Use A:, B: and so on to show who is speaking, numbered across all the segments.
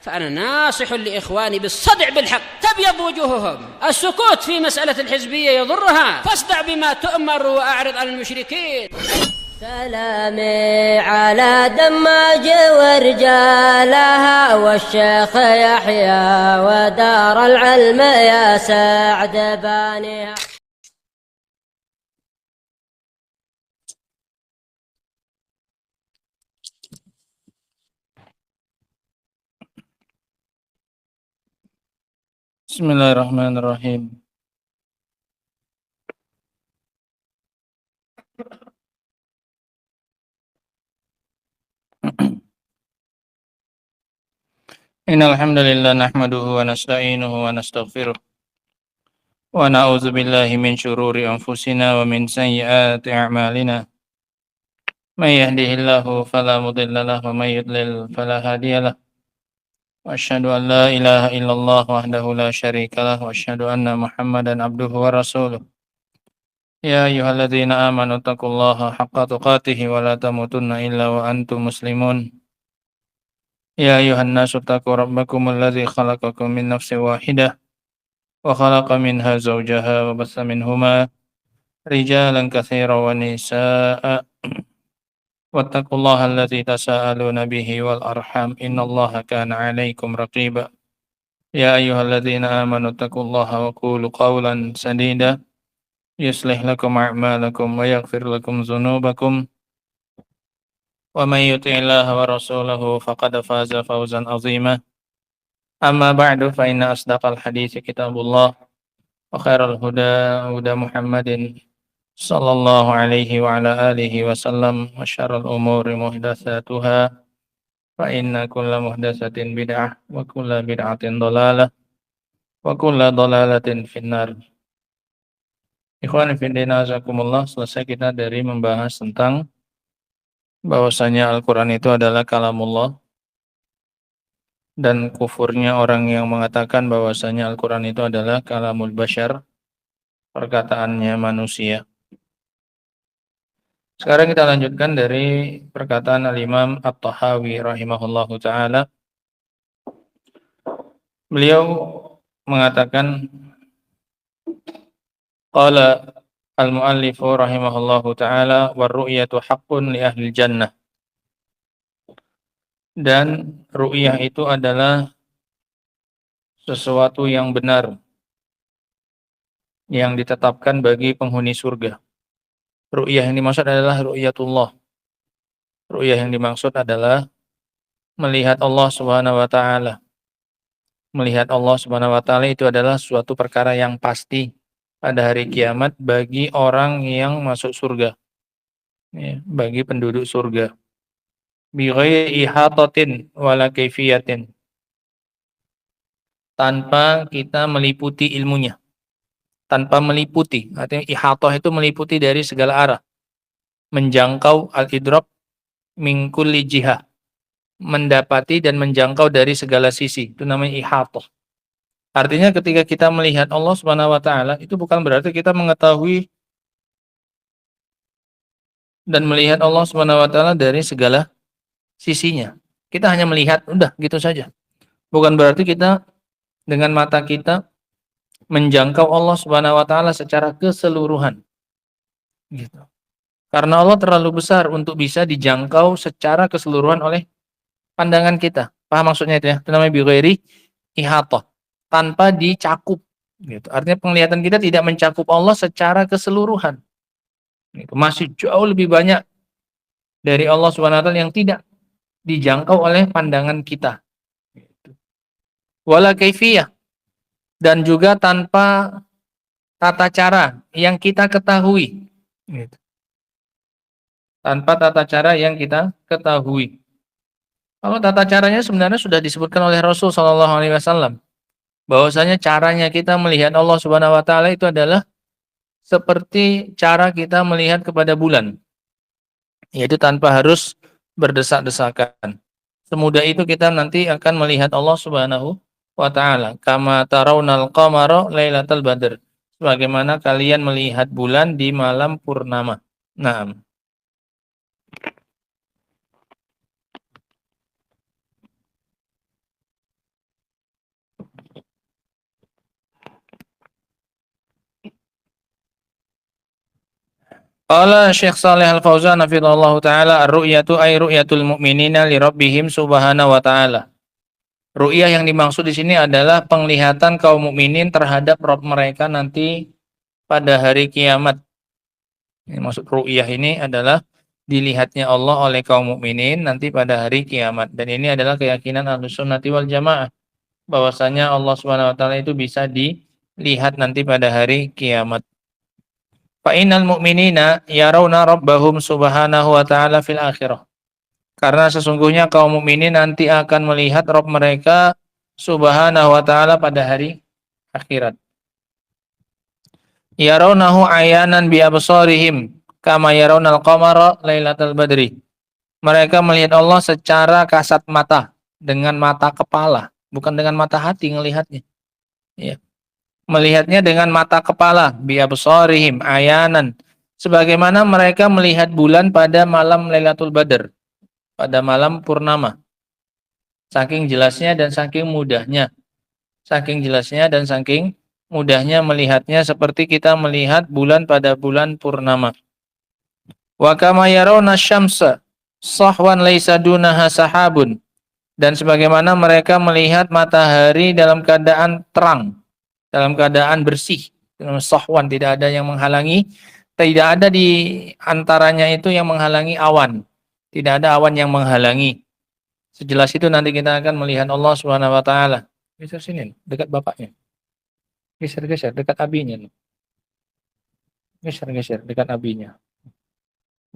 A: فأنا ناصح لإخواني بالصدع بالحق، تبيض وجوههم. السكوت في مسألة الحزبية يضرها، فاصدع بما تؤمر وأعرض عن المشركين.
B: سلامي على دماج ورجالها والشيخ يحيى ودار العلم يا سعد بانيها.
C: Bismillahirrahmanirrahim. Innal hamdalillah nahmaduhu wa nasta'inuhu wa nastaghfiruh wa na'udzu billahi min shururi anfusina wa min sayyiati a'malina. May yahdihillahu fala mudilla lahu wa may yudlil fala hadiyalah. Wa asyhadu an la ilaha illallah wahdahu la syarika lah wa asyhadu anna Muhammadan abduhu wa rasuluh. Ya ayyuhalladzina amanu taqullaha haqqa tuqatih wa la tamutunna illa wa antum muslimun. Ya ayuhan nasu taqu rabbakum alladzi khalaqakum min nafsin wahidah wa khalaqa minha zawjaha wa bassa minhuma rijalan katsiran wa nisaa'a wattaqullaha alladzi tasaaluna bihi wal arham innallaha kana 'alaikum raqiba. Ya ayyuhalladzina amanu taqullaha wa qulu qawlan sadida yuslih lakum a'malakum wa yaghfir lakum dzunubakum wa may yuti'illaha wa rasulahu faqad faza fawzan 'azima. Amma ba'du fa inna asdaqal hadithi kitabullah wa khairal huda huda Muhammadin sallallahu alaihi wa ala alihi wasallam wa syarrul umuri muhdatsatuha fa inna kulla muhdatsatin bid'ah wa kulla bid'atin dhalalah wa kulla dhalalatin finnar. Ikhwan fillah azakumullah, selesai kita dari membahas tentang bahwasanya Al-Quran itu adalah kalamullah dan kufurnya orang yang mengatakan bahwasanya Al-Quran itu adalah kalamul bashar, perkataannya manusia. Sekarang kita lanjutkan dari perkataan Al-Imam At-Tahawi rahimahullahu ta'ala. Beliau mengatakan, qala al-muallifu rahimahullahu ta'ala war-ru'yatu haqqun li ahli jannah. Dan ru'yah itu adalah sesuatu yang benar yang ditetapkan bagi penghuni surga. Ru'yah yang dimaksud adalah ru'yatullah. Ru'yah yang dimaksud adalah melihat Allah Subhanahu wa taala. Melihat Allah Subhanahu wa taala itu adalah suatu perkara yang pasti pada hari kiamat bagi orang yang masuk surga. Ya, bagi penduduk surga. Bi ghairi ihatatin wala kaifiyatin. Tanpa kita meliputi ilmunya. Tanpa meliputi, artinya ihatah itu meliputi dari segala arah. Menjangkau al-idrak min kulli jihah. Mendapati dan menjangkau dari segala sisi. Itu namanya ihatah. Artinya ketika kita melihat Allah Subhanahu wa taala itu bukan berarti kita mengetahui dan melihat Allah Subhanahu wa taala dari segala sisinya. Kita hanya melihat, udah gitu saja. Bukan berarti kita dengan mata kita menjangkau Allah Subhanahu wa taala secara keseluruhan. Gitu. Karena Allah terlalu besar untuk bisa dijangkau secara keseluruhan oleh pandangan kita. Paham maksudnya itu ya? Itu namanya bi ghairi ihatah. Tanpa dicakup. Gitu. Artinya penglihatan kita tidak mencakup Allah secara keseluruhan. Gitu. Masih jauh lebih banyak dari Allah Subhanahu wa taala yang tidak dijangkau oleh pandangan kita. Gitu. Wala kaifiyah. Dan juga tanpa tata cara yang kita ketahui. Gitu. Tanpa tata cara yang kita ketahui. Kalau tata caranya sebenarnya sudah disebutkan oleh Rasul SAW. Bahwasanya caranya kita melihat Allah Subhanahu wa taala itu adalah seperti cara kita melihat kepada bulan. Yaitu tanpa harus berdesak-desakan. Semudah itu kita nanti akan melihat Allah Subhanahu wa taala. Kama tarawnal qamara lailatal badr. Sebagaimana kalian melihat bulan di malam purnama. Naam. Qala Syekh Shalih Al-Fauzan hafizallahu taala ar-ru'yatu ay ru'yatul mu'minina li rabbihim subhanahu wa ta'ala. Ru'yah yang dimaksud di sini adalah penglihatan kaum mukminin terhadap Rabb mereka nanti pada hari kiamat. Ini maksud ru'yah ini adalah dilihatnya Allah oleh kaum mukminin nanti pada hari kiamat. Dan ini adalah keyakinan Ahlus Sunnati wal Jamaah bahwasanya Allah Subhanahu wa taala itu bisa dilihat nanti pada hari kiamat. Fa innal mu'minina yarawna rabbahum subhanahu wa ta'ala fil akhirah. Karena sesungguhnya kaum mukminin nanti akan melihat Rabb mereka subhanahu wa ta'ala pada hari akhirat. Yarawnahu ayanan bi absarihim kama yarawnal qamara lailatal badri. Mereka melihat Allah secara kasat mata, dengan mata kepala, bukan dengan mata hati ngelihatnya. Ya. Melihatnya dengan mata kepala, bi absarihim ayanan, sebagaimana mereka melihat bulan pada malam Lailatul Badar, pada malam purnama. Saking jelasnya dan saking mudahnya. Saking jelasnya dan saking mudahnya melihatnya seperti kita melihat bulan pada bulan purnama. Wa kama yarawna syamsa sahwan laisa dunaha sahabun. Dan sebagaimana mereka melihat matahari dalam keadaan terang, dalam keadaan bersih, sahwan, tidak ada yang menghalangi, tidak ada di antaranya itu yang menghalangi awan. Tidak ada awan yang menghalangi. Sejelas itu nanti kita akan melihat Allah Subhanahu wa taala. Geser sini, dekat bapaknya. Geser-geser dekat abinya. Geser-geser dekat abinya.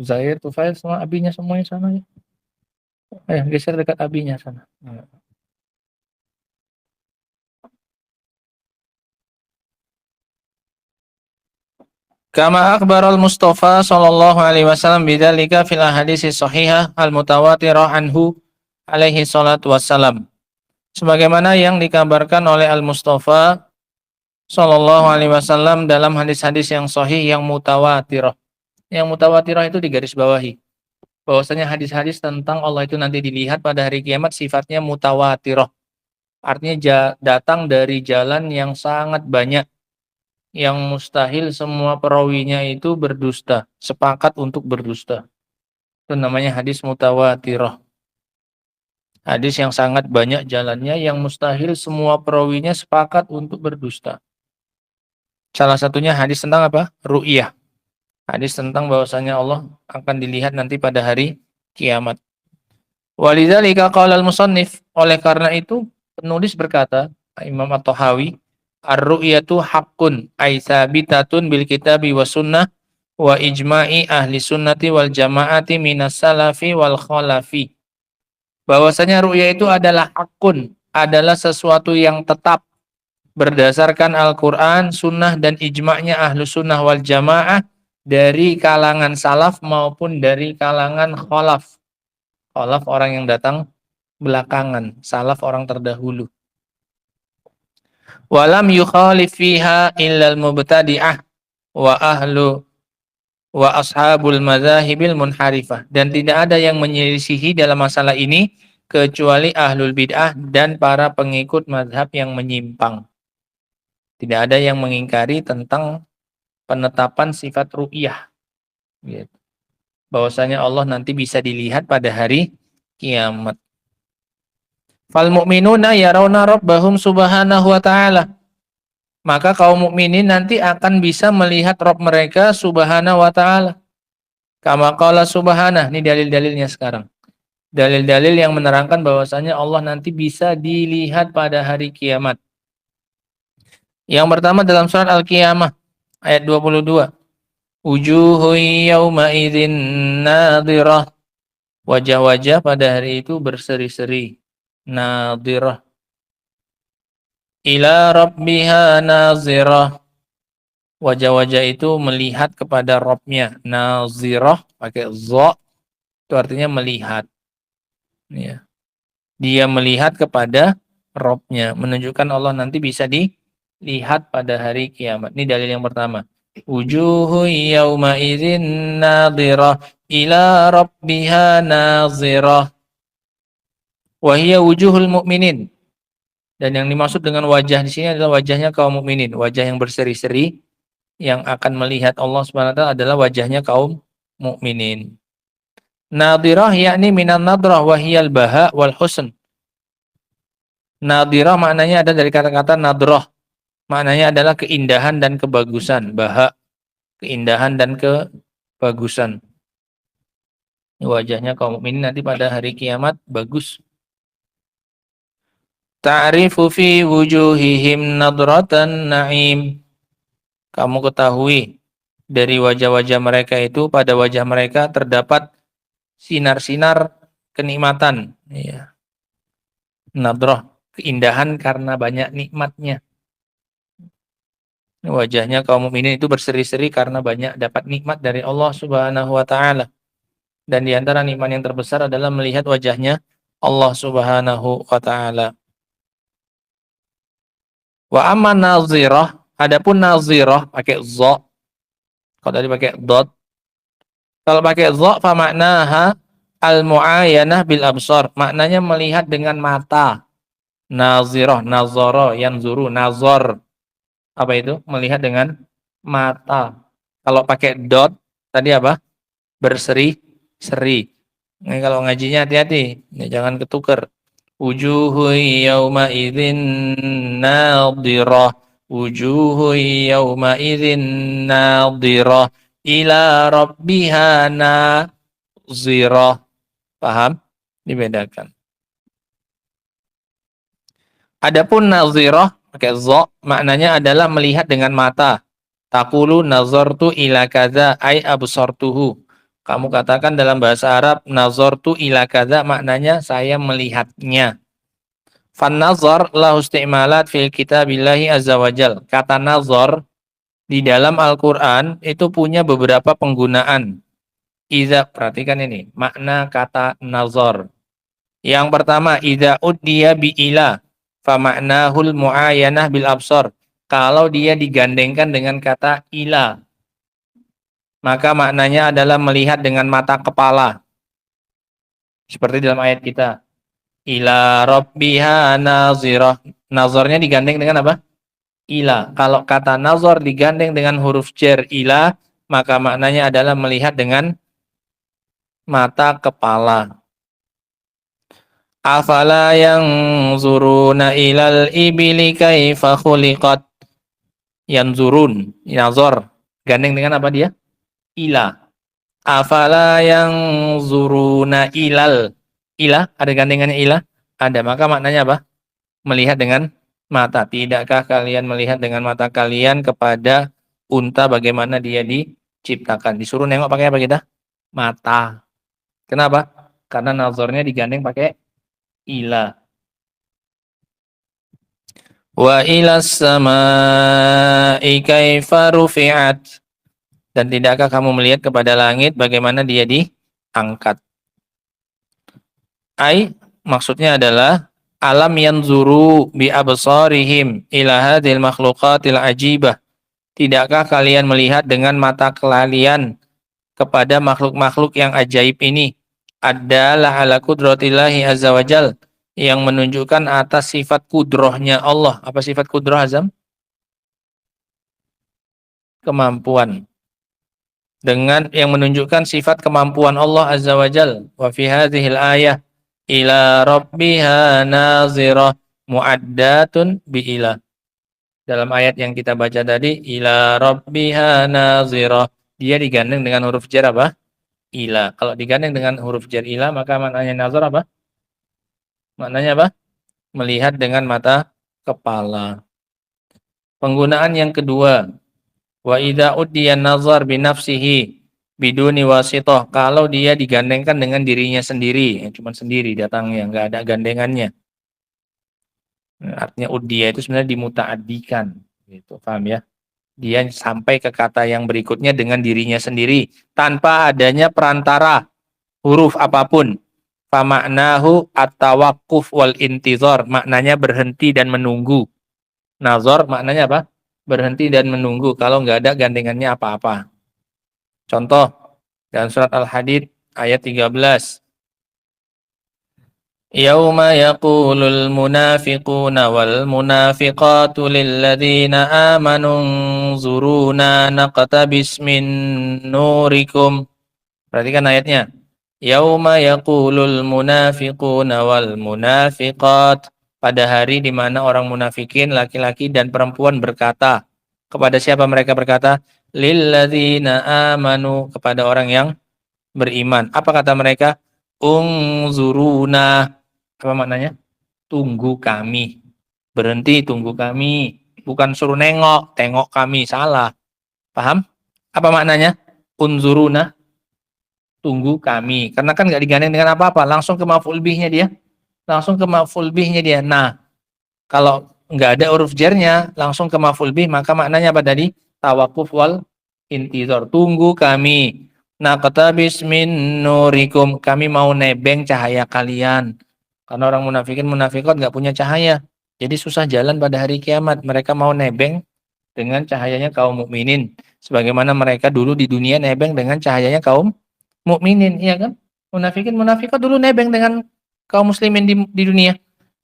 C: Zair, Tufail, semua abinya semuanya sana ya. Ayo geser dekat abinya sana. Kama akhbaral Mustafa sallallahu alaihi wasallam bidzalika fil ahadits shahihah al-mutawatirah anhu alaihi salatu wassalam. Sebagaimana yang dikabarkan oleh Al-Mustafa sallallahu alaihi wasallam dalam hadis-hadis yang sahih yang mutawatirah. Yang mutawatirah itu digarisbawahi. Bahwasanya hadis-hadis tentang Allah itu nanti dilihat pada hari kiamat sifatnya mutawatirah. Artinya datang dari jalan yang sangat banyak, yang mustahil semua perawinya itu berdusta, sepakat untuk berdusta. Itu namanya hadis mutawatirah. Hadis yang sangat banyak jalannya, yang mustahil semua perawinya sepakat untuk berdusta. Salah satunya hadis tentang apa? Ru'yah. Hadis tentang bahwasanya Allah akan dilihat nanti pada hari kiamat. Walidzalika qala al-musannif, oleh karena itu penulis berkata, Imam At-Tahawi, ar-ru'yatu haqqun ay tsabitatun bil kitabi was sunnah wa ijma'i ahli sunnati wal jamaati minas salafi wal khalafi. Bahwasanya ru'ya itu adalah haqqun, adalah sesuatu yang tetap berdasarkan Al-Qur'an, sunnah dan ijma'nya ahlu sunnah wal jamaah dari kalangan salaf maupun dari kalangan khalaf. Khalaf orang yang datang belakangan, salaf orang terdahulu. Walam yukhalif fiha illal mubtadi'ah wa ahlu wa ashabul madzahibil munharifah. Dan tidak ada yang menyelisihi dalam masalah ini kecuali ahlul bid'ah dan para pengikut mazhab yang menyimpang. Tidak ada yang mengingkari tentang penetapan sifat ru'yah. Gitu. Bahwasanya Allah nanti bisa dilihat pada hari kiamat. Fal mu'minuna yarawna rabbahum subhanahu wa ta'ala. Maka kaum mukminin nanti akan bisa melihat Rabb mereka subhanahu wa ta'ala. Kama qala subhanah. Ini dalil-dalilnya sekarang. Dalil-dalil yang menerangkan bahwasanya Allah nanti bisa dilihat pada hari kiamat. Yang pertama dalam surat Al-Qiyamah ayat 22. Wujuhun yawma idzin nadhirah. Wajah-wajah pada hari itu berseri-seri. Nadhirah. Ila rabbiha nazirah. Wajah-wajah itu melihat kepada Rabbnya. Nazirah pakai dha, itu artinya melihat. Ya. Dia melihat kepada Rabbnya, menunjukkan Allah nanti bisa dilihat pada hari kiamat. Ini dalil yang pertama. Wujuhu yawma idzin nadhirah ila rabbiha nazirah. Wa hiya wujuhul mu'minin. Dan yang dimaksud dengan wajah di sini adalah wajahnya kaum mukminin, wajah yang berseri-seri, yang akan melihat Allah Subhanahu wa taala adalah wajahnya kaum mukminin. Nadhirah yakni minan nadrah wa hiyal baha wal husn. Nadhirah maknanya ada dari kata-kata nadrah. Maknanya adalah keindahan dan kebagusan, baha, keindahan dan kebagusan. Wajahnya kaum mukminin nanti pada hari kiamat bagus. Ta'rifu fi wujuhihim nadratan na'im. Kamu ketahui dari wajah-wajah mereka itu, pada wajah mereka terdapat sinar-sinar kenikmatan. Ya. Nadrah, keindahan karena banyak nikmatnya. Wajahnya kaum mukminin itu berseri-seri karena banyak dapat nikmat dari Allah Subhanahu wa taala. Dan di antara nikmat yang terbesar adalah melihat wajahnya Allah Subhanahu wa taala. Wa amma nazirah, adapun nazirah pakai dha. Kalau tadi pakai dot. Kalau pakai dha fa maknaha al-mu'ayanah bil absar. Maknanya melihat dengan mata. Nazirah, nazara, yanzuru, nazar. Apa itu? Melihat dengan mata. Kalau pakai dot tadi apa? Berseri-seri. Ini kalau ngajinya hati-hati, jangan ketuker. Wujuhu yawma idzin nadhirah. Wujuhu yawma idzin nadhirah ila rabbiha nazirah. Paham? Dibedakan. Adapun nazirah pakai dha maknanya adalah melihat dengan mata. Taqulu nazartu ila kadza ay absartuhu. Kamu katakan dalam bahasa Arab nazartu ila kadza maknanya saya melihatnya. Fan nazar lahu isti'malat fil kitabillahi azza wajal. Kata nazar di dalam Al-Qur'an itu punya beberapa penggunaan. Iza, perhatikan ini, makna kata nazar. Yang pertama, idza uddiya bi ila fa ma'nahul mu'ayanah bil absar. Kalau dia digandengkan dengan kata ila, maka maknanya adalah melihat dengan mata kepala. Seperti dalam ayat kita. Ila rabbiha nazirah. Nazarnya digandeng dengan apa? Ila. Kalau kata nazar digandeng dengan huruf jar ila, maka maknanya adalah melihat dengan mata kepala. Afala yanzuruna ilal ibili kaifa khuliqat. Yanzurun, nazar. Gandeng dengan apa dia? Ila. Afala yanzuruna ilal. Ila, ada gandengannya ila? Ada, maka maknanya apa? Melihat dengan mata. Tidakkah kalian melihat dengan mata kalian kepada unta bagaimana dia diciptakan? Disuruh nengok pakai apa kita? Mata. Kenapa? Karena nazarnya digandeng pakai ila. Wa ilas samai kaifa rufi'at. Dan tidakkah kamu melihat kepada langit bagaimana dia diangkat? Maksudnya adalah alam yanzuru bi absarihim ila hadhil makhluqatil ajibah. Tidakkah kalian melihat dengan mata kalian kepada makhluk-makhluk yang ajaib ini? Adalah ala qudratillahi azza wajal, yang menunjukkan atas sifat kudrohnya Allah. Apa sifat kudroh, Azam? Kemampuan. Dengan yang menunjukkan sifat kemampuan Allah azza wajal. Wa fi hadhil ayah ila rabbiha nazirah muaddatun bi ila. Dalam ayat yang kita baca tadi, ila rabbiha nazirah, dia digandeng dengan huruf jar apa? Ila. Kalau digandeng dengan huruf jar ila, maka maknanya nazar apa? Maknanya apa? Melihat dengan mata kepala. Penggunaan yang kedua, wa idza uddiya nazar bi nafsihi biduni wasithah, kalau dia digandengkan dengan dirinya sendiri, cuma sendiri datangnya, enggak ada gandengannya. Artinya uddiya itu sebenarnya dimuta'addikan, gitu, paham ya? Dia sampai ke kata yang berikutnya dengan dirinya sendiri tanpa adanya perantara huruf apapun. Fa ma'nahu at-tawaqquf wal intizar, maknanya berhenti dan menunggu. Nazar maknanya apa? Berhenti dan menunggu kalau nggak ada gandengannya apa-apa. Contoh dalam surat Al-Hadid ayat 13. Yauma yaqulul munafiquna wal munafiqatu lilladzina amanu zuruna naqtabis min nurikum. Perhatikan ayatnya. Yauma yaqulul munafiquna wal munafiqat. Pada hari di mana orang munafikin laki-laki dan perempuan berkata. Kepada siapa mereka berkata? Lilladzina amanu, kepada orang yang beriman. Apa kata mereka? Ungzuruna. Apa maknanya? Tunggu kami. Berhenti, tunggu kami. Bukan suruh nengok, tengok kami. Salah. Paham? Apa maknanya? Unzuruna. Tunggu kami. Karena kan nggak digandeng dengan apa-apa. Langsung ke maf'ul bihnya dia. Langsung ke maf'ul bihnya dia. Nah, kalau nggak ada huruf jarnya, langsung ke maf'ul bih, maka maknanya apa tadi? Tawakuf wal intizar. Tunggu kami. Naqtabis min nurikum. Kami mau nebeng cahaya kalian. Karena orang munafikin munafikot nggak punya cahaya. Jadi susah jalan pada hari kiamat. Mereka mau nebeng dengan cahayanya kaum mukminin. Sebagaimana mereka dulu di dunia nebeng dengan cahayanya kaum mukminin, iya kan? Munafikin munafikot dulu nebeng dengan kaum muslimin di dunia.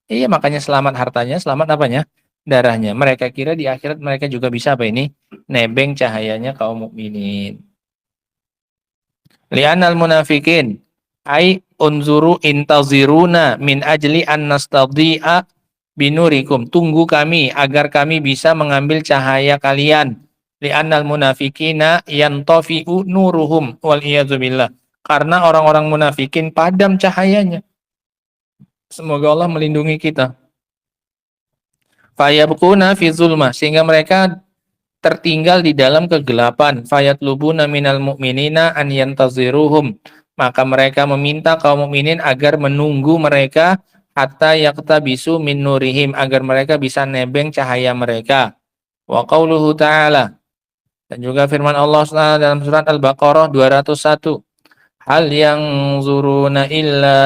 C: Iya, makanya selamat hartanya, selamat apanya? Darahnya. Mereka kira di akhirat mereka juga bisa apa ini? Nebeng cahayanya kaum mukminin. Li'anal munafikin ai unzuru intaziruna min ajli an nastadhi'a binurikum. Tunggu kami agar kami bisa mengambil cahaya kalian. Li'annal munafikina yantafi'u nuruhum wal iyadzubillah. Karena orang-orang munafikin padam cahayanya. Semoga Allah melindungi kita. Fayabquna fi zulmah, sehingga mereka tertinggal di dalam kegelapan. Fayatlubuna minal mu'minina an yantaziruhum. Maka mereka meminta kaum mukminin agar menunggu mereka hatta yaqtabisu min nurihim, agar mereka bisa nebeng cahaya mereka. Wa qauluhu ta'ala, dan juga firman Allah SWT dalam surat Al-Baqarah 201. Hal yang zuruna illa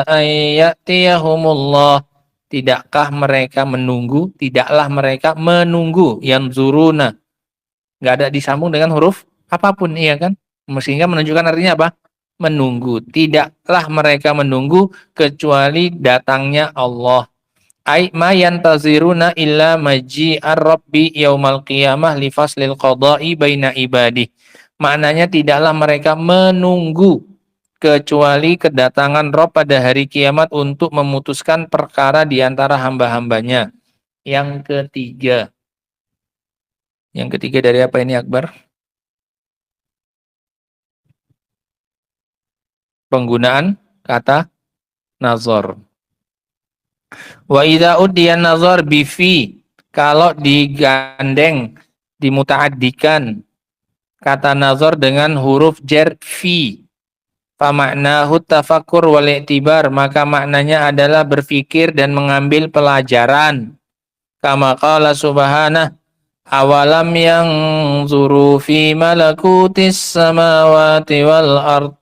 C: ayyatiyahumullah. Tidakkah mereka menunggu? Tidaklah mereka menunggu. Yang zuruna. Nggak ada disambung dengan huruf apapun, iya kan? Sehingga menunjukkan artinya apa? Menunggu. Tidaklah mereka menunggu kecuali datangnya Allah. Ai ma yantaziruna illa maji'ar rabbi yaumal qiyamah li faslil qada'i baina ibadih. Maknanya tidaklah mereka menunggu kecuali kedatangan Rabb pada hari kiamat untuk memutuskan perkara di antara hamba-hambanya. Yang ketiga. Yang ketiga dari apa ini, Akbar? Penggunaan kata nazar. Wa idza uddiyan nazar bifi, kalau digandeng, dimutaaddikan kata nazar dengan huruf jar fi, fa maknahu tafakkur wal i'tibar, maka maknanya adalah berfikir dan mengambil pelajaran. Kama qala subhanahu, awalam yang zuru fi malakutis samawati wal ard.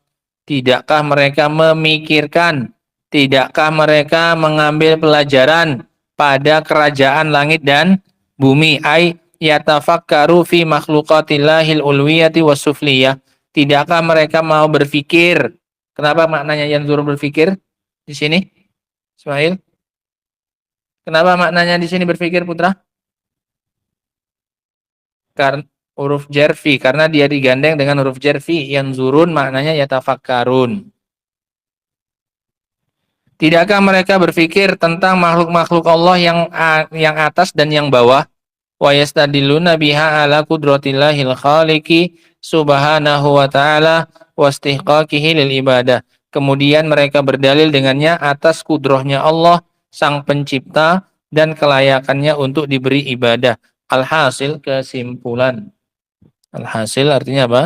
C: Tidakkah mereka memikirkan, tidakkah mereka mengambil pelajaran pada kerajaan langit dan bumi? Ai yatafakkaru fi makhluqatillahil ulwiyati wasufliyah. Tidakkah mereka mau berfikir? Kenapa maknanya yang zuru berfikir di sini? Ismail? Kenapa maknanya di sini berfikir, Putra? Karena huruf jarfi, karena dia digandeng dengan huruf jarfi. Yang zurun maknanya yatafakkarun. Tidakkah mereka berfikir tentang makhluk-makhluk Allah yang atas dan yang bawah? Wa yastadilluna biha ala qudratillahil khaliqi subhanahu wa ta'ala wa istihqaqihi lil ibadah. Kemudian mereka berdalil dengannya atas kudrohnya Allah sang pencipta dan kelayakannya untuk diberi ibadah. Alhasil, kesimpulan. Alhasil artinya apa?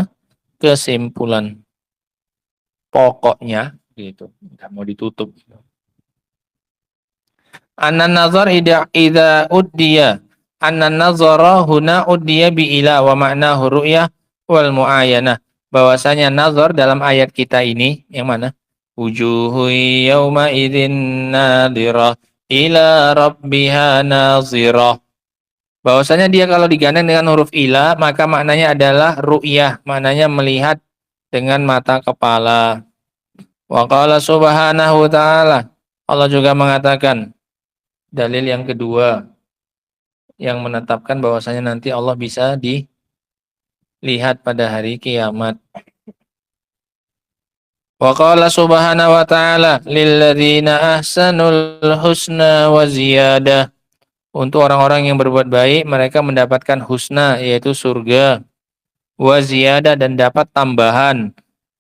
C: Kesimpulan. Pokoknya gitu. Enggak mau ditutup. Anan nazar idza uddiya. Anan nazara huna uddiya bi ila wa ma'nahu ru'yah wal mu'ayanah. Bahwasanya nazar dalam ayat kita ini yang mana? Wujuhu yauma idzin nadhirah ila rabbiha nazirah. Bahwasanya dia kalau digandeng dengan huruf ila, maka maknanya adalah ru'yah, maknanya melihat dengan mata kepala. Wa qala subhanahu ta'ala, Allah juga mengatakan dalil yang kedua yang menetapkan bahwasanya nanti Allah bisa dilihat pada hari kiamat. Wa qala subhanahu wa ta'ala lilladzina ahsanul husna wa ziyadah. Untuk orang-orang yang berbuat baik mereka mendapatkan husna yaitu surga, wa ziyadah dan dapat tambahan.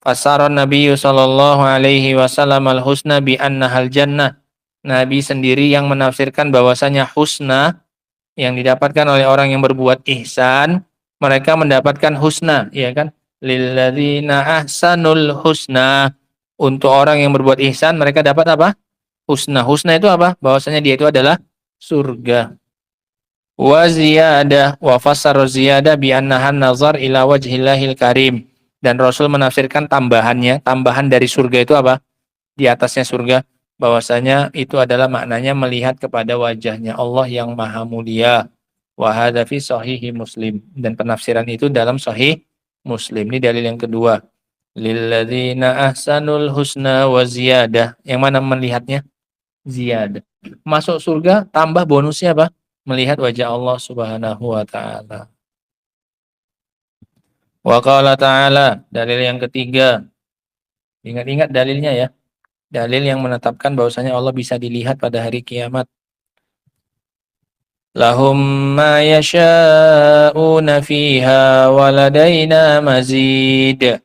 C: Fasaron Nabi sallallahu alaihi wasallam al-husna bi annahal jannah. Nabi sendiri yang menafsirkan bahwasanya husna yang didapatkan oleh orang yang berbuat ihsan, mereka mendapatkan husna, ya kan? Lilladzina ahsanul husna. Untuk orang yang berbuat ihsan, mereka dapat apa? Husna. Husna itu apa? Bahwasanya dia itu adalah surga. Wa ziyadah wa fassara ziyadah bi annahan nazar ila wajhillahil karim. Dan Rasul menafsirkan tambahannya, tambahan dari surga itu apa? Di atasnya surga, bahwasanya itu adalah maknanya melihat kepada wajahnya Allah yang maha mulia. Wa hadza fi sahihi Muslim, dan penafsiran itu dalam sahih Muslim. Ini dalil yang kedua. Lilladzina ahsanul husna wa ziyadah. Yang mana melihatnya? Ziyadah. Masuk surga tambah bonusnya apa? Melihat wajah Allah Subhanahu wa taala. Wa qala ta'ala, dalil yang ketiga. Ingat-ingat dalilnya ya. Dalil yang menetapkan bahwasanya Allah bisa dilihat pada hari kiamat. Lahum ma yasha'una fiha waladaina mazid.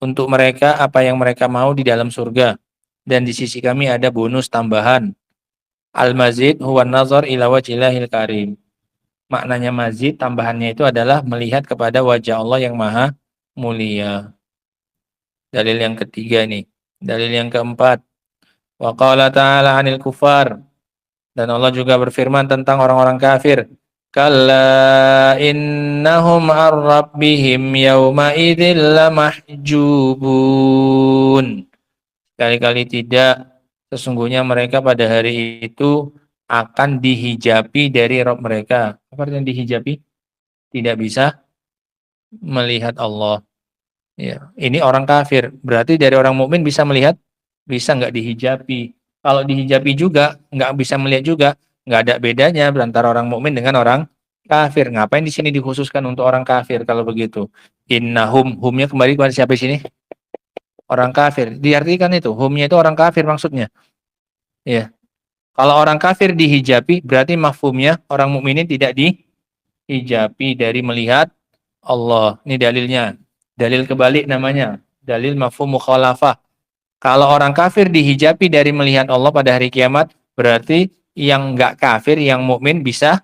C: Untuk mereka apa yang mereka mau di dalam surga, dan di sisi kami ada bonus tambahan. Al-mazid huwa nazar ila wajhillahil karim. Maknanya mazid, tambahannya itu adalah melihat kepada wajah Allah yang maha mulia. Dalil yang ketiga nih. Dalil yang keempat. Wa qala ta'ala 'anil kufar. Dan Allah juga berfirman tentang orang-orang kafir. Kalla innahum ar-rabbihim yawma idzil lamahjubun. Kali-kali tidak, sesungguhnya mereka pada hari itu akan dihijabi dari Rabb mereka. Apa artinya dihijabi? Tidak bisa melihat Allah. Ya, ini orang kafir. Berarti dari orang mukmin bisa melihat? Bisa nggak dihijabi. Kalau dihijabi juga, nggak bisa melihat juga, nggak ada bedanya antara orang mukmin dengan orang kafir. Ngapain di sini dikhususkan untuk orang kafir kalau begitu? Innahum, humnya kembali kepada siapa di sini? Orang kafir. Diartikan itu, humnya itu orang kafir maksudnya. Ya. Kalau orang kafir dihijabi, berarti mafhumnya orang mukminin tidak dihijabi dari melihat Allah. Ini dalilnya. Dalil kebalik namanya. Dalil mafhum mukhalafah. Kalau orang kafir dihijabi dari melihat Allah pada hari kiamat, berarti yang enggak kafir, yang mukmin bisa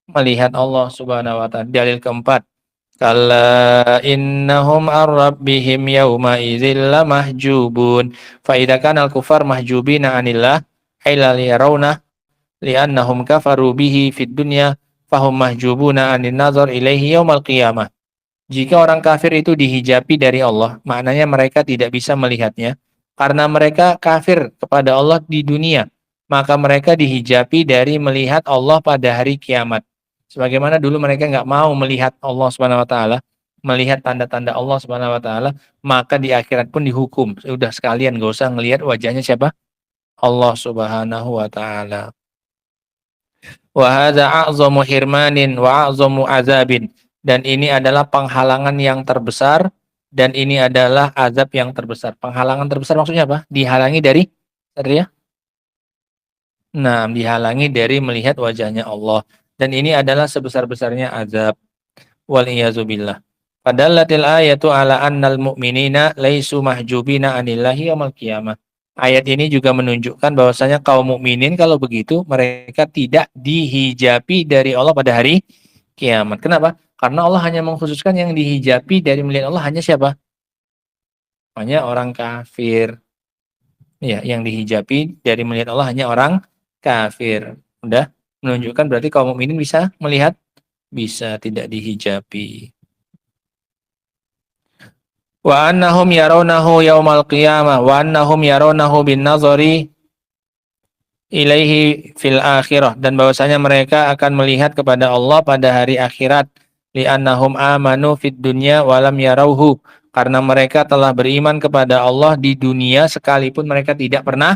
C: melihat Allah Subhanahu wa taala. Dalil keempat. Kalla innahum ar-rabbihim yawma idzil lamahjubun. Fa idza kana al-kufar mahjubina 'anillah hailal yarawna li'annahum kafaru bihi fid dunya fahum mahjubuna 'anin nazar ilaihi yaumal qiyamah. Jika orang kafir itu dihijabi dari Allah, maknanya mereka tidak bisa melihatnya karena mereka kafir kepada Allah di dunia, maka mereka dihijabi dari melihat Allah pada hari kiamat. Sebagaimana dulu mereka nggak mau melihat Allah Subhanahu wa taala, melihat tanda-tanda Allah Subhanahu wa taala, maka di akhirat pun dihukum. Sudah sekalian nggak usah ngelihat wajahnya siapa? Allah Subhanahu wa taala. Wa hadza a'zamu hirmanin wa a'zamu azabin. Dan ini adalah penghalangan yang terbesar dan ini adalah azab yang terbesar. Penghalangan terbesar maksudnya apa? Dihalangi dari ya? Nah, dihalangi dari melihat wajahnya Allah. Dan ini adalah sebesar-besarnya azab. Wal iyazubillah. Fadallatil ayatu ala annal mu'minina laisu mahjubina anillahi yaumil qiyamah. Ayat ini juga menunjukkan bahwasanya kaum mukminin kalau begitu mereka tidak dihijabi dari Allah pada hari kiamat. Kenapa? Karena Allah hanya mengkhususkan yang dihijabi dari melihat Allah hanya siapa? Hanya orang kafir. Ya, yang dihijabi dari melihat Allah hanya orang kafir. Udah menunjukkan berarti kaum mukminin bisa melihat, bisa tidak dihijabi. Wa annahum yarawnahu yaumal qiyamah wa annahum yarawnahu bin nazari ilaihi fil akhirah, dan bahwasanya mereka akan melihat kepada Allah pada hari akhirat. Li'annahum amanu fid dunya wa lam yarauhu, karena mereka telah beriman kepada Allah di dunia sekalipun mereka tidak pernah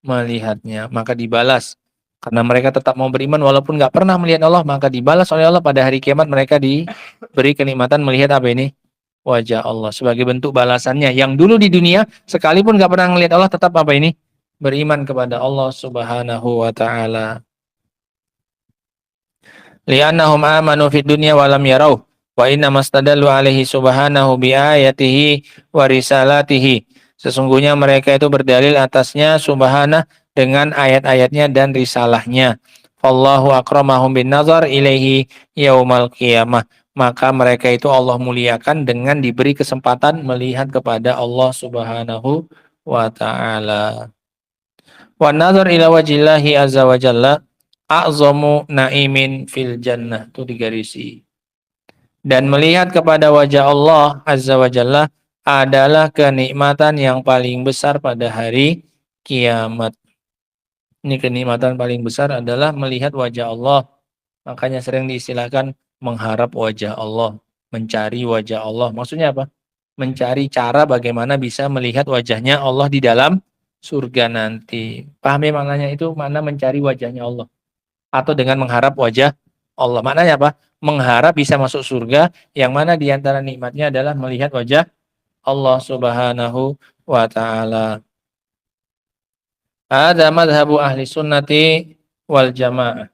C: melihatnya, maka dibalas. Karena mereka tetap mau beriman walaupun nggak pernah melihat Allah, maka dibalas oleh Allah pada hari kiamat. Mereka diberi kenikmatan melihat apa ini? Wajah Allah. Sebagai bentuk balasannya. Yang dulu di dunia, sekalipun nggak pernah melihat Allah, tetap apa ini? Beriman kepada Allah subhanahu wa ta'ala. Li'annahum amanu fid dunya walam yarauh. Wa inna mastadallu alaihi subhanahu biayatihi wa risalatihi. Sesungguhnya mereka itu berdalil atasnya subhanah dengan ayat-ayatnya dan risalahnya. Wallahu akramahum bin nazar ilaihi yaumal qiyamah. Maka mereka itu Allah muliakan dengan diberi kesempatan melihat kepada Allah subhanahu wa ta'ala. Wa nazar ila wajillahi azza wa jalla a'zamu na'imin fil jannah. Itu digarisi. Dan melihat kepada wajah Allah azza wa jalla adalah kenikmatan yang paling besar pada hari kiamat. Ini kenikmatan paling besar adalah melihat wajah Allah. Makanya sering diistilahkan mengharap wajah Allah, mencari wajah Allah. Maksudnya apa? Mencari cara bagaimana bisa melihat wajahnya Allah di dalam surga nanti. Pahami maknanya itu, makna mencari wajahnya Allah. Atau dengan mengharap wajah Allah. Maknanya apa? Mengharap bisa masuk surga, yang mana diantara nikmatnya adalah melihat wajah Allah subhanahu wa ta'ala. Ada madhabu ahli sunnati wal jamaah.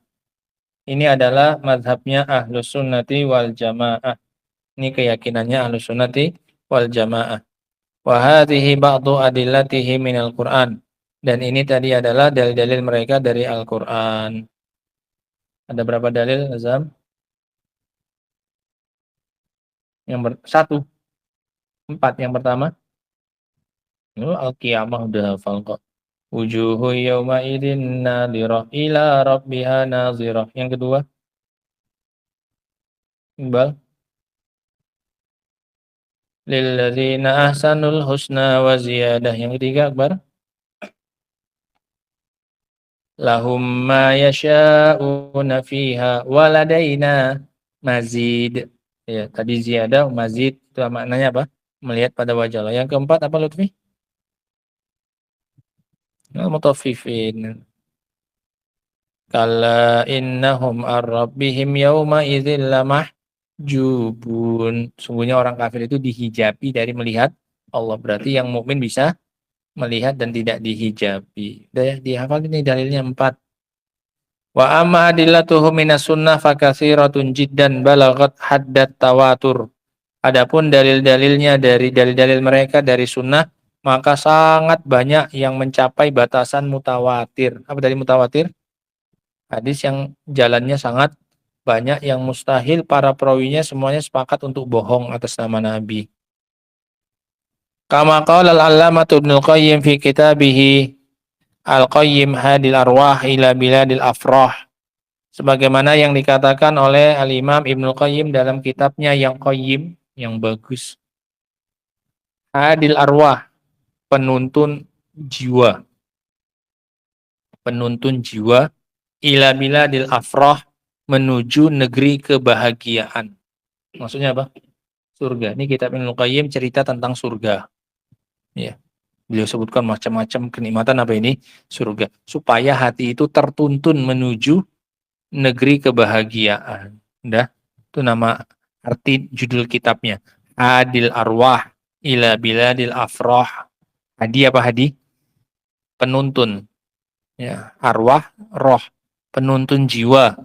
C: Ini adalah madhabnya ahlu sunnati wal jamaah. Ini keyakinannya ahlu sunnati wal jamaah. Wa hadhihi ba'du adillatihi minal Qur'an. Dan ini tadi adalah dalil-dalil mereka dari Al-Qur'an. Ada berapa dalil, Azam? Satu. 4. Yang pertama. Al-Qiyamah udah hafal kok. Wujuhu yawma idin nadhirah ila rabbiha nazirah. Yang kedua. Iqbal. Lilladzina ahsanul husna wa ziyadah. Yang ketiga, Akbar. Lahum ma yasha'una fiha waladaina mazid. Ya, tadi ziyadah, mazid itu maknanya apa? Melihat pada wajah Allah. Yang keempat apa, Lutfi? Al-mutaffifin. Kalla innahum ar-rabbihim yawma idzil lamahjubun. Sungguhnya orang kafir itu dihijabi dari melihat Allah. Berarti yang mukmin bisa melihat dan tidak dihijabi. Udah ya, dihafal ini dalilnya 4. Wa amma adillatuhu minas sunnah fakatsiratun jiddan balagat haddat tawatur. Adapun dalil-dalilnya dari dalil-dalil mereka dari sunnah, maka sangat banyak yang mencapai batasan mutawatir. Apa dari mutawatir? Hadis yang jalannya sangat banyak, yang mustahil para perawinya semuanya sepakat untuk bohong atas nama Nabi. Kama qala al-allamatu Ibnul Qayyim fi kitabihi Al-Qayyim Hadil Arwah ila Biladil Afrah. Sebagaimana yang dikatakan oleh Al-Imam Ibnul Qayyim dalam kitabnya yang Qayyim, yang bagus. Hadil Arwah, penuntun jiwa. Penuntun jiwa ila Biladil Afrah, menuju negeri kebahagiaan. Maksudnya apa? Surga. Ini kitab Ibnul Qayyim cerita tentang surga. Ya. Beliau sebutkan macam-macam kenikmatan apa ini? Surga. Supaya hati itu tertuntun menuju negeri kebahagiaan. Udah, itu nama arti judul kitabnya. Hadil Arwah ila Biladil Afrah. Hadi apa hadi? Penuntun. Ya, arwah, roh. Penuntun jiwa.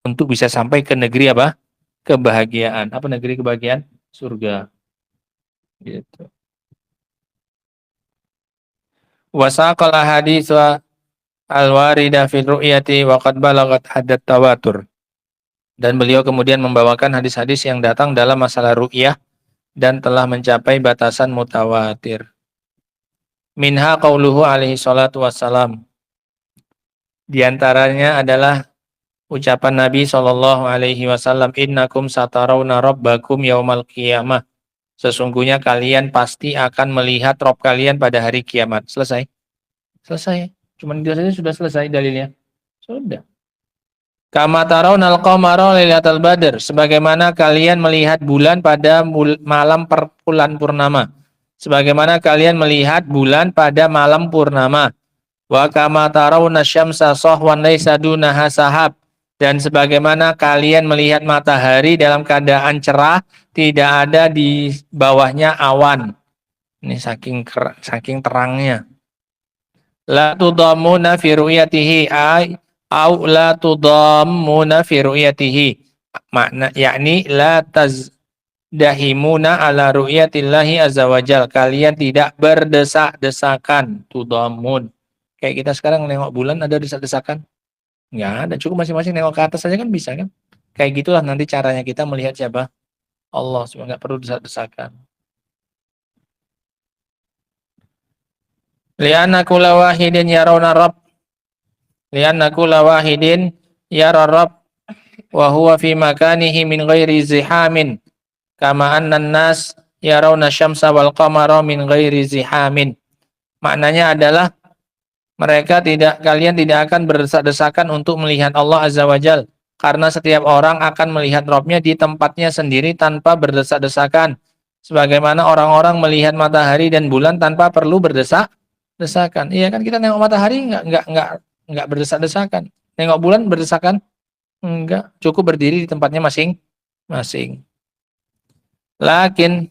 C: Untuk bisa sampai ke negeri apa? Kebahagiaan. Apa negeri kebahagiaan? Surga. Gitu. Wasaqal ahadits al-warida fil ru'yati wa qad balagat hadd tawatur. Dan beliau kemudian membawakan hadis-hadis yang datang dalam masalah ru'yah dan telah mencapai batasan mutawatir. Minha qauluhu alaihi salatu wassalam. Di antaranya adalah ucapan Nabi sallallahu alaihi wasallam, innakum satarawna rabbakum yaumal qiyamah. Sesungguhnya kalian pasti akan melihat Rabb kalian pada hari kiamat. Selesai? Selesai. Cuman itu saja sudah selesai dalilnya. Sudah. Kama tarawnal qamara lailatal badr. Sebagaimana kalian melihat bulan pada malam bulan purnama. Sebagaimana kalian melihat bulan pada malam purnama. Wa kama tarawna syamsa sahwan laisa dunaha sahab. Dan sebagaimana kalian melihat matahari dalam keadaan cerah, tidak ada di bawahnya awan. Ini saking terangnya. La tudammuna fi ru'yatihi ay au la tudammuna fi ru'yatihi. Makna yakni la tazdahimuna ala ru'yatillahi azza wajal. Kalian tidak berdesak-desakan, tudammun. Kayak kita sekarang nengok bulan ada desak-desakan? Nggak ada, cukup masing-masing nengok ke atas saja kan bisa kan? Kayak gitulah nanti caranya kita melihat siapa? Allah, supaya nggak perlu desak-desakan. Li'anna kulla wahidin yarawna rabb. Li'anna kulla wahidin yara rabb wa huwa fi makanihi min ghairi zihamin. Kama anna an-nas yarawna syamsa wal qamara min ghairi zihamin. Maknanya adalah kalian tidak akan berdesak-desakan untuk melihat Allah Azza wa Jal. Karena setiap orang akan melihat Rabb-nya di tempatnya sendiri tanpa berdesak-desakan. Sebagaimana orang-orang melihat matahari dan bulan tanpa perlu berdesak-desakan. Iya kan kita nengok matahari enggak berdesak-desakan. Nengok bulan berdesakan? Enggak, cukup berdiri di tempatnya masing-masing. Lakin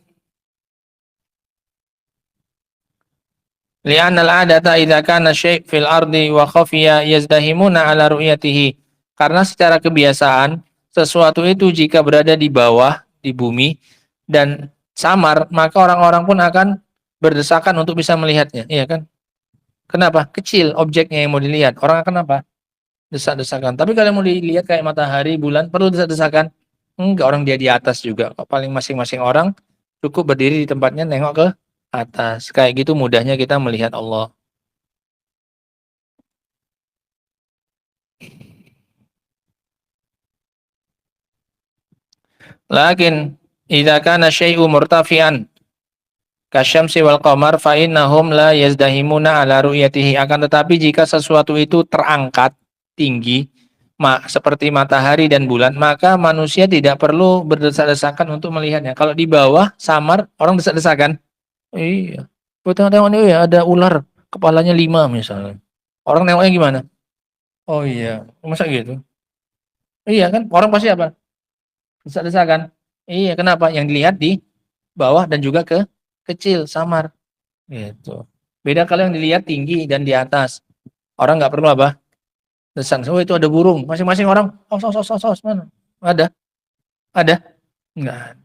C: li'anna al-'adata idza kana syai' fil ardi wa khafiya yazdahimuna ala ru'yatihi. Karena secara kebiasaan sesuatu itu jika berada di bawah, di bumi dan samar, maka orang-orang pun akan berdesakan untuk bisa melihatnya, iya kan? Kenapa? Kecil objeknya yang mau dilihat. Orang akan apa? Desak-desakan. Tapi kalau mau dilihat kayak matahari, bulan, perlu desak-desakan? Enggak, orang dia di atas juga. Paling masing-masing orang cukup berdiri di tempatnya nengok ke atas. Kayak gitu mudahnya kita melihat Allah. Lakin idza kana syai'u murtafi'an kasyamsi wal qamar fa innahum la yazdahimuna ala ru'yatihi. Akan tetapi jika sesuatu itu terangkat tinggi seperti matahari dan bulan, maka manusia tidak perlu berdesak-desakan untuk melihatnya. Kalau di bawah samar, orang desak-desakan. Iya. Tengok-tengok ini ya ada ular, kepalanya 5 misalnya. Orang nengoknya gimana? Oh iya, masa gitu? Iya kan, orang pasti apa? Desak-desakan. Iya, kenapa? Yang dilihat di bawah dan juga kecil, samar. Gitu. Beda kalau yang dilihat tinggi dan di atas. Orang nggak perlu apa? Desak. Oh itu ada burung. Masing-masing orang, mana? Ada? Ada? Enggak.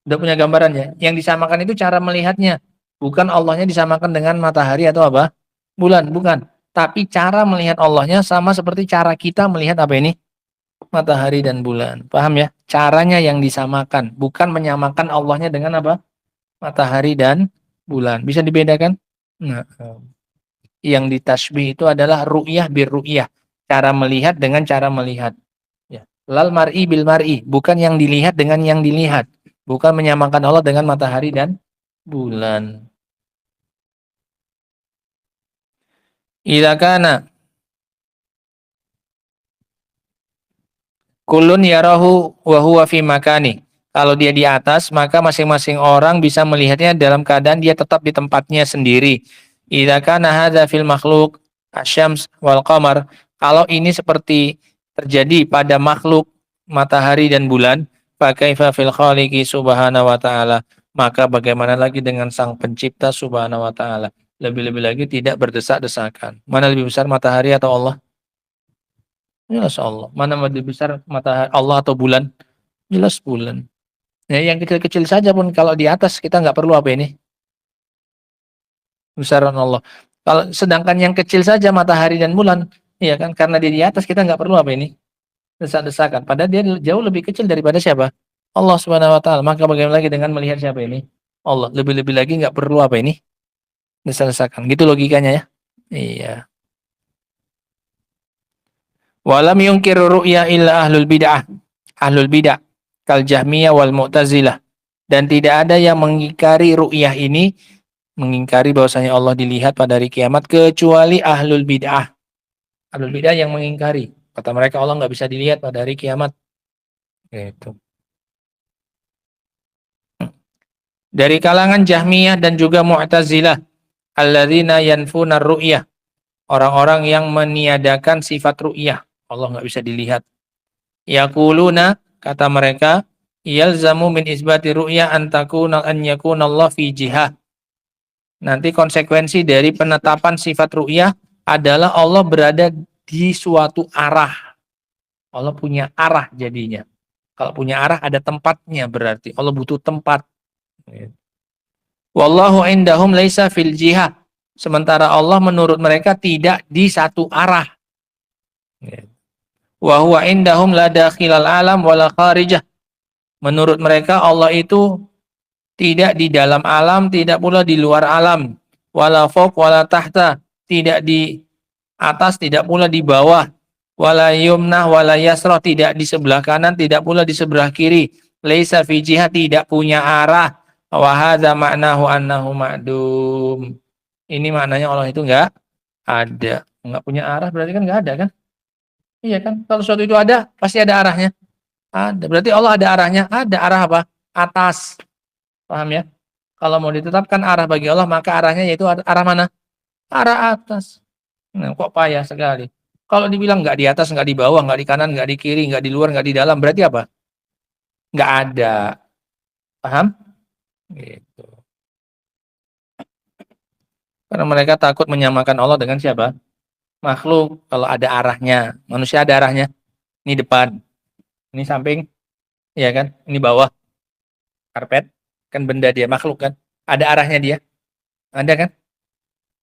C: Udah punya gambarannya. Yang disamakan itu cara melihatnya. Bukan Allahnya disamakan dengan matahari atau apa? Bulan, bukan. Tapi cara melihat Allahnya sama seperti cara kita melihat apa ini? Matahari dan bulan. Paham ya? Caranya yang disamakan. Bukan menyamakan Allahnya dengan apa? Matahari dan bulan. Bisa dibedakan? Nah, yang ditasbih itu adalah ru'yah bir ru'yah. Cara melihat dengan cara melihat. Ya. Lal mar'i bil mar'i. Bukan yang dilihat dengan yang dilihat. Bukan menyamakan Allah dengan matahari dan bulan. Idza kana kullun yarahu wa huwa fi makani. Kalau dia di atas, maka masing-masing orang bisa melihatnya dalam keadaan dia tetap di tempatnya sendiri. Idza kana hadza fil makhluq asyams wal qamar. Kalau ini seperti terjadi pada makhluk matahari dan bulan, fa kaifa fil khaliqi subhanahu wa ta'ala. Maka bagaimana lagi dengan sang pencipta subhanahu wa ta'ala. Lebih-lebih lagi tidak berdesak-desakan. Mana lebih besar matahari atau Allah? Jelas Allah. Mana lebih besar matahari Allah atau bulan? Jelas bulan. Ya, yang kecil-kecil saja pun kalau di atas kita nggak perlu apa ini? Besaran Allah. Kalau sedangkan yang kecil saja matahari dan bulan, ya kan? Karena dia di atas kita nggak perlu apa ini? Desak-desakan. Padahal dia jauh lebih kecil daripada siapa? Allah Subhanahu wa taala. Maka bagaimana lagi dengan melihat siapa ini? Allah. Lebih-lebih lagi nggak perlu apa ini? Desak-desakan. Gitu logikanya ya. Iya. Walam yungkiru ru'ya illa ahlul bid'ah. Ahlul bid'ah kal Jahmiyah wal Mu'tazilah. Dan tidak ada yang mengingkari ru'yah ini, mengingkari bahwasanya Allah dilihat pada hari kiamat kecuali ahlul bid'ah. Ahlul bid'ah yang mengingkari. Kata mereka Allah nggak bisa dilihat pada hari kiamat. Gitu. Dari kalangan Jahmiyah dan juga Mu'tazilah, alladzina yanfuna ru'yah, Orang-orang yang meniadakan sifat ru'yah. Allah nggak bisa dilihat. Yaquluna, kata mereka, yalzamu min isbati ru'yah an yakuna Allah fi jihah. Nanti konsekuensi dari penetapan sifat ru'yah adalah Allah berada di suatu arah. Allah punya arah jadinya. Kalau punya arah ada tempatnya berarti. Allah butuh tempat. Wallahu indahum laisa fil jihah. Sementara Allah menurut mereka tidak di satu arah. Wa huwa indahum la dakhilal alam wala kharijah. Menurut mereka Allah itu tidak di dalam alam, tidak pula di luar alam. Wala fawq wala tahta. Tidak di atas, tidak pula di bawah. Wala yumnah wala yasrah. Tidak di sebelah kanan, tidak pula di sebelah kiri. Laisa fi jihah, tidak punya arah. Wa hadza ma'nahu annahu ma'dum. Ini maknanya Allah itu enggak ada. Enggak punya arah berarti kan enggak ada kan? Iya kan? Kalau sesuatu itu ada, pasti ada arahnya. Ada. Berarti Allah ada arahnya. Ada arah apa? Atas. Paham ya? Kalau mau ditetapkan arah bagi Allah, maka arahnya yaitu arah mana? Arah atas. Nah, kok payah sekali. Kalau dibilang enggak di atas, enggak di bawah, enggak di kanan, enggak di kiri, enggak di luar, enggak di dalam, berarti apa? Enggak ada. Paham? Gitu. Karena mereka takut menyamakan Allah dengan siapa? Makhluk. Kalau ada arahnya. Manusia ada arahnya. Ini depan. Ini samping. Iya kan? Ini bawah. Karpet. Kan benda dia. Makhluk kan? Ada arahnya dia. Ada kan?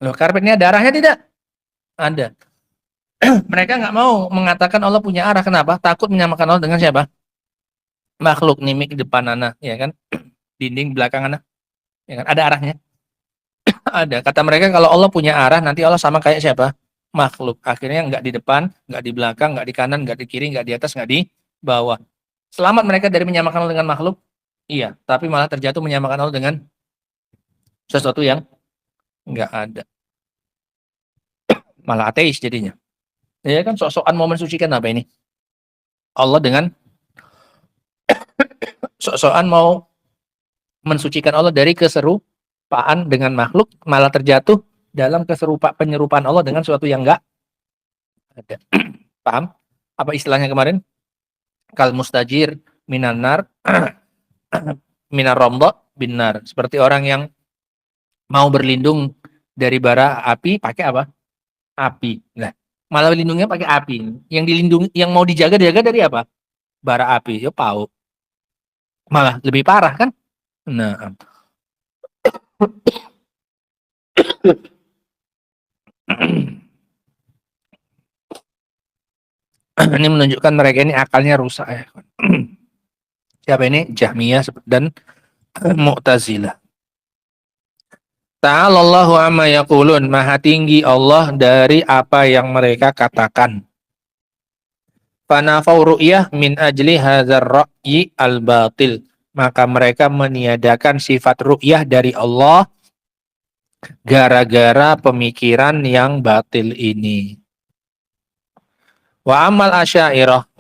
C: Loh, karpet ini ada arahnya tidak? Ada. Mereka nggak mau mengatakan Allah punya arah. Kenapa? Takut menyamakan Allah dengan siapa? Makhluk. Nih di depan anak. Ya kan? Dinding belakang anak. Ya kan? Ada arahnya. Ada. Kata mereka kalau Allah punya arah, nanti Allah sama kayak siapa? Makhluk. Akhirnya nggak di depan, nggak di belakang, nggak di kanan, nggak di kiri, nggak di atas, nggak di bawah. Selamat mereka dari menyamakan Allah dengan makhluk? Iya. Tapi malah terjatuh menyamakan Allah dengan sesuatu yang nggak ada. Malah ateis jadinya. Ya kan, sok-sokan mau mensucikan apa ini? Allah dengan sok-sokan mau mensucikan Allah dari keserupaan dengan makhluk, malah terjatuh dalam penyerupaan Allah dengan sesuatu yang enggak ada. Paham? Apa istilahnya kemarin? Kal mustajir minan nar minar romdo binar. Seperti orang yang mau berlindung dari bara api pakai apa? Api. Nah, malah lindungnya pakai api. Yang dilindungi, yang mau dijaga dari apa? Bara api. Ya pau. Malah lebih parah kan? Nah. Ini menunjukkan mereka ini akalnya rusak ya. Siapa ini? Jahmiyah dan Mu'tazilah. Ta'alallahu amma yaqulun, maha tinggi Allah dari apa yang mereka katakan. Fanafau ru'yah min ajli hadzal ra'yi al-batil. Maka mereka meniadakan sifat ru'yah dari Allah gara-gara pemikiran yang batil ini. Wa amal asy'ariyah.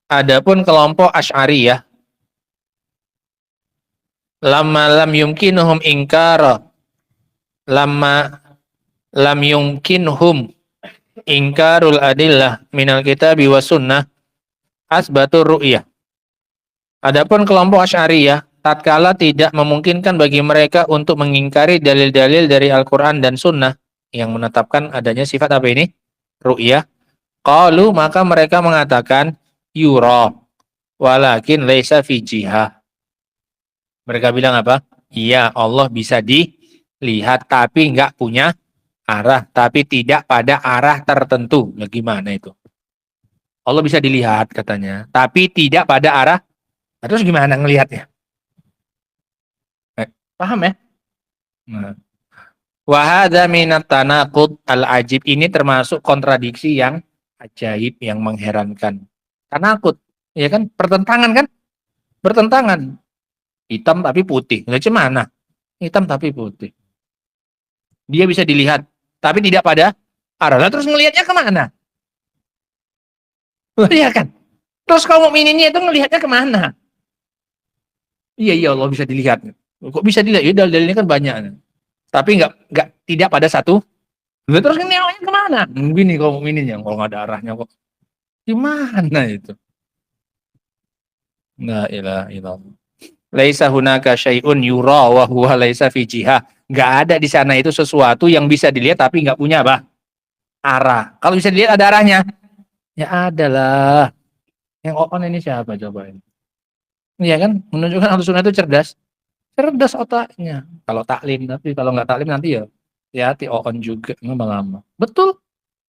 C: Adapun kelompok Asy'ariyah, lamma lam yumkinuhum ingkara, lamma lam yumkinhum ingkarul adillah minal kitabi wa sunnah asbatur ru'yah. Adapun kelompok Asy'ariyah, tatkala tidak memungkinkan bagi mereka untuk mengingkari dalil-dalil dari Al-Quran dan Sunnah yang menetapkan adanya sifat apa ini? Ru'yah. Qalu, maka mereka mengatakan yura walakin laisa fi jihah. Mereka bilang apa? Iya, Allah bisa dilihat tapi enggak punya arah, tapi tidak pada arah tertentu. Ya, gimana itu? Allah bisa dilihat katanya, tapi tidak pada arah. Terus gimana ngelihatnya? Paham ya? Nah. Wa hadza minat tanaqud al-ajib, ini termasuk kontradiksi yang ajaib, yang mengherankan. Tanaqud, ya kan? Pertentangan kan? Bertentangan. Hitam tapi putih. Macam mana? Hitam tapi putih. Dia bisa dilihat, tapi tidak pada arah. Terus ngelihatnya kemana? Iya kan? Terus kaum mukmininnya itu ngelihatnya kemana? Iya, Allah bisa dilihat. Kok bisa dilihat? Ya dalilnya kan banyak. Tapi nggak tidak pada satu. Terus ini yang lain kemana? Gini kok mukminin yang kalau nggak ada arahnya kok. Gimana itu? La ilaha illallah. Laisa hunaka syai'un yura wa huwa laisa fi jihah. Nggak ada di sana itu sesuatu yang bisa dilihat tapi nggak punya apa? Arah. Kalau bisa dilihat ada arahnya. Ya adalah. Yang on ini siapa coba ini? Iya kan? Menunjukkan Ahlussunnah itu cerdas. Cerdas otaknya. Kalau taklim, tapi kalau nggak taklim nanti ya hati on juga lama-lama. Betul.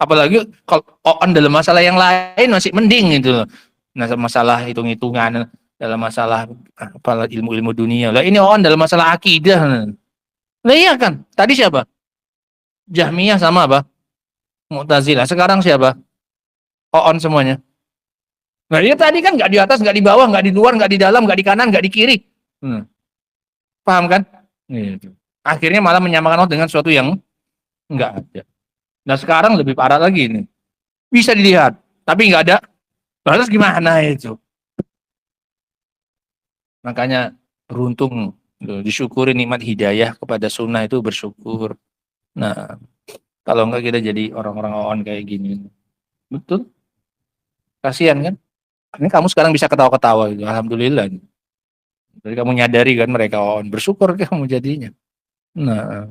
C: Apalagi kalau on dalam masalah yang lain masih mending gitu loh. Nah, masalah hitung-hitungan, dalam masalah apa ilmu-ilmu dunia. Lah ini on dalam masalah akidah. Lah iya kan? Tadi siapa? Jahmiyah sama apa? Mu'tazilah. Sekarang siapa? On semuanya. Nah, dia tadi kan nggak di atas, nggak di bawah, nggak di luar, nggak di dalam, nggak di kanan, nggak di kiri. Paham kan? Gitu. Akhirnya malah menyamakan Allah dengan sesuatu yang nggak ada. Nah sekarang lebih parah lagi nih. Bisa dilihat, tapi nggak ada. Terus gimana itu? Makanya beruntung, disyukuri nikmat hidayah kepada sunnah itu bersyukur. Nah, kalau nggak kita jadi orang-orang on kayak gini. Betul? Kasihan kan? Ini kamu sekarang bisa ketawa-ketawa gitu. Alhamdulillah. Jadi kamu nyadari kan mereka on. Bersyukur kamu jadinya. Nah,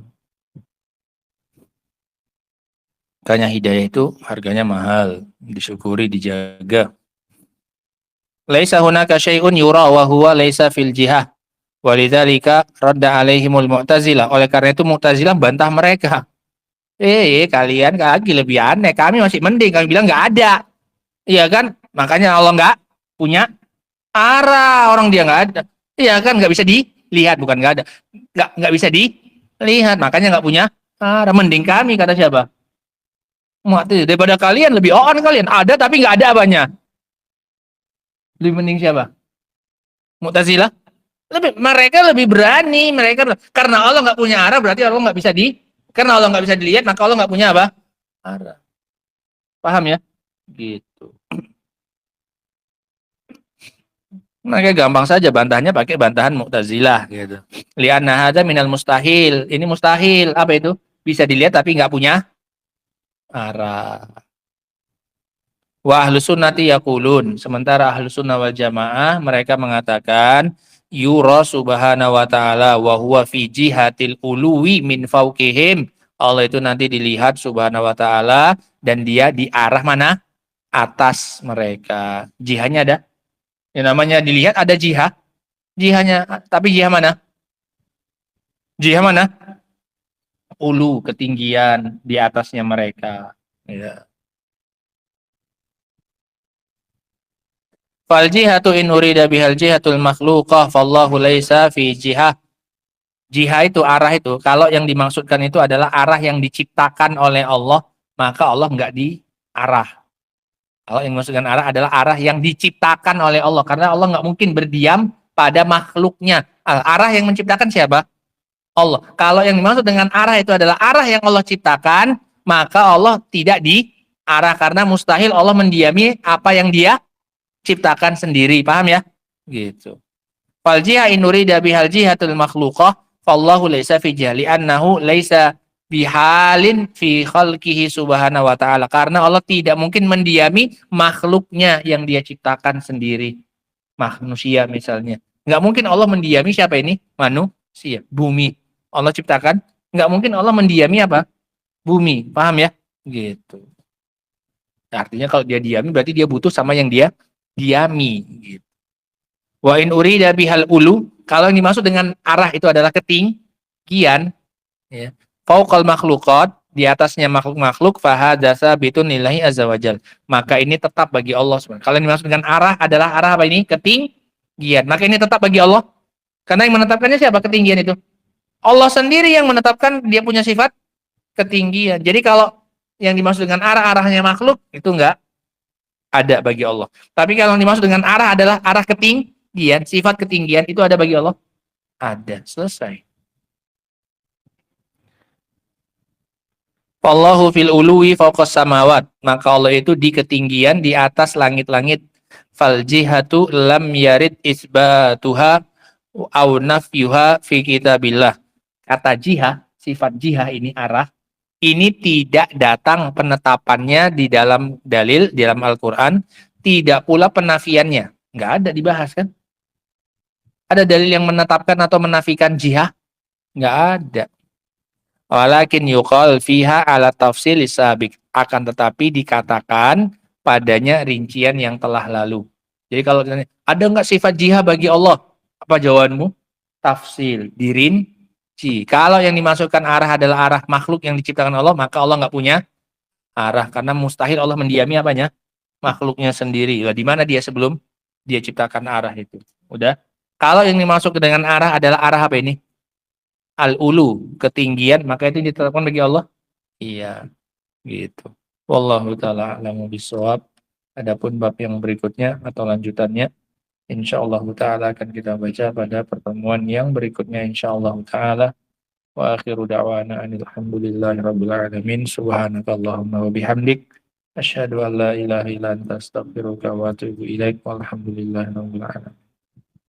C: makanya hidayah itu harganya mahal. Disyukuri, dijaga. Laisa hunaka syai'un yura wa huwa laisa fil jihah. Walidzalika radda alaihimul mu'tazilah. Oleh karena itu Mu'tazilah bantah mereka. Kalian lagi lebih aneh. Kami masih mending. Kami bilang nggak ada. Iya kan? Makanya Allah nggak punya arah. Orang dia nggak ada. Iya kan? Nggak bisa dilihat. Bukan nggak ada. Nggak bisa dilihat. Makanya nggak punya arah. Mending kami, kata siapa? Mu'tazilah. Daripada kalian lebih on kalian. Ada tapi nggak ada apanya. Lebih mending siapa? Mu'tazilah. Mereka lebih berani. Karena Allah nggak punya arah berarti Allah nggak bisa karena Allah nggak bisa dilihat maka Allah nggak punya apa? Arah. Paham ya? Gitu. Makanya gampang saja bantahnya pakai bantahan Mu'tazilah gitu. Li'anna hadza minal mustahil. Ini mustahil. Apa itu? Bisa dilihat tapi nggak punya arah. Wa ahlus sunnati yaqulun. Sementara ahlus sunnah wal jamaah mereka mengatakan yura subhanahu wa ta'ala wa huwa fi jihatil uluwi min fauqihim. Allah itu nanti dilihat subhanahu wa ta'ala dan dia di arah mana? Atas mereka. Jihanya ada? Yang namanya dilihat ada jihah. Jihanya, tapi jihah mana? Jihah mana? Ulu, ketinggian di atasnya mereka. Ya. Fal jihatu in urida bihal jihatul makhluqah fallahu laisa fi jihah. Jihah itu arah itu, kalau yang dimaksudkan itu adalah arah yang diciptakan oleh Allah, maka Allah enggak di arah. Kalau yang dimaksudkan arah adalah arah yang diciptakan oleh Allah, karena Allah enggak mungkin berdiam pada makhluknya. Arah yang menciptakan siapa? Allah. Kalau yang dimaksud dengan arah itu adalah arah yang Allah ciptakan, maka Allah tidak di arah, karena mustahil Allah mendiami apa yang dia ciptakan sendiri, paham ya? Gitu. Fal jiha in urida bihal jihatul makhluqah fallahu laisa fi jihah li'annahu laisa bihalin fi khalqihi subhanahu wa ta'ala, karena Allah tidak mungkin mendiami makhluknya yang dia ciptakan sendiri. Manusia misalnya, nggak mungkin Allah mendiami siapa ini? Manusia. Bumi Allah ciptakan, nggak mungkin Allah mendiami apa? Bumi, paham ya? Gitu. Artinya kalau dia diami berarti dia butuh sama yang dia diami gitu. Wa in urida bihal ulu, kalau yang dimaksud dengan arah itu adalah ketinggian ya. Fauqal makhluqat, di atasnya makhluk-makhluk, fahadza bitun lillahi azza wajal. Maka ini tetap bagi Allah subhanahu. Kalau yang dimaksud dengan arah adalah arah apa ini? Ketinggian. Maka ini tetap bagi Allah. Karena yang menetapkannya siapa? Ketinggian itu. Allah sendiri yang menetapkan dia punya sifat ketinggian. Jadi kalau yang dimaksud dengan arahnya makhluk itu enggak ada bagi Allah. Tapi kalau yang dimaksud dengan arah adalah arah ketinggian, sifat ketinggian itu ada bagi Allah. Ada, selesai. Allahu fil uluwi fawqas samawat. Maka Allah itu di ketinggian di atas langit-langit. Fal jihatu lam yarid isbatuha au nafyuha fi kitabillah. Kata jihah, sifat jihah ini arah, ini tidak datang penetapannya di dalam dalil, di dalam Al-Quran, tidak pula penafiannya. Nggak ada dibahas kan? Ada dalil yang menetapkan atau menafikan jihah? Nggak ada. Walakin yuqal fiha ala tafsil sabiq. Akan tetapi dikatakan padanya rincian yang telah lalu. Jadi kalau ditanya, ada nggak sifat jihah bagi Allah? Apa jawabanmu? Tafsil, dirinci. Kalau yang dimasukkan arah adalah arah makhluk yang diciptakan Allah, maka Allah nggak punya arah. Karena mustahil Allah mendiami apanya? Makhluknya sendiri. Di mana dia sebelum dia ciptakan arah itu? Udah. Kalau yang dimasuk dengan arah adalah arah apa ini? Al-ulu, ketinggian, maka itu ditetapkan bagi Allah? Iya, gitu. Wallahu ta'ala a'lamu bishawab. Adapun bab yang berikutnya atau lanjutannya, insyaallah ta'ala akan kita baca pada pertemuan yang berikutnya insyaallah ta'ala. Wa akhiru da'wana alhamdulillahi rabbil alamin. Subhanakallahumma wa bihamdik. Asyhadu an la ilaha illa anta astaghfiruka wa atubu ilaik. Walhamdulillahi rabbil alamin.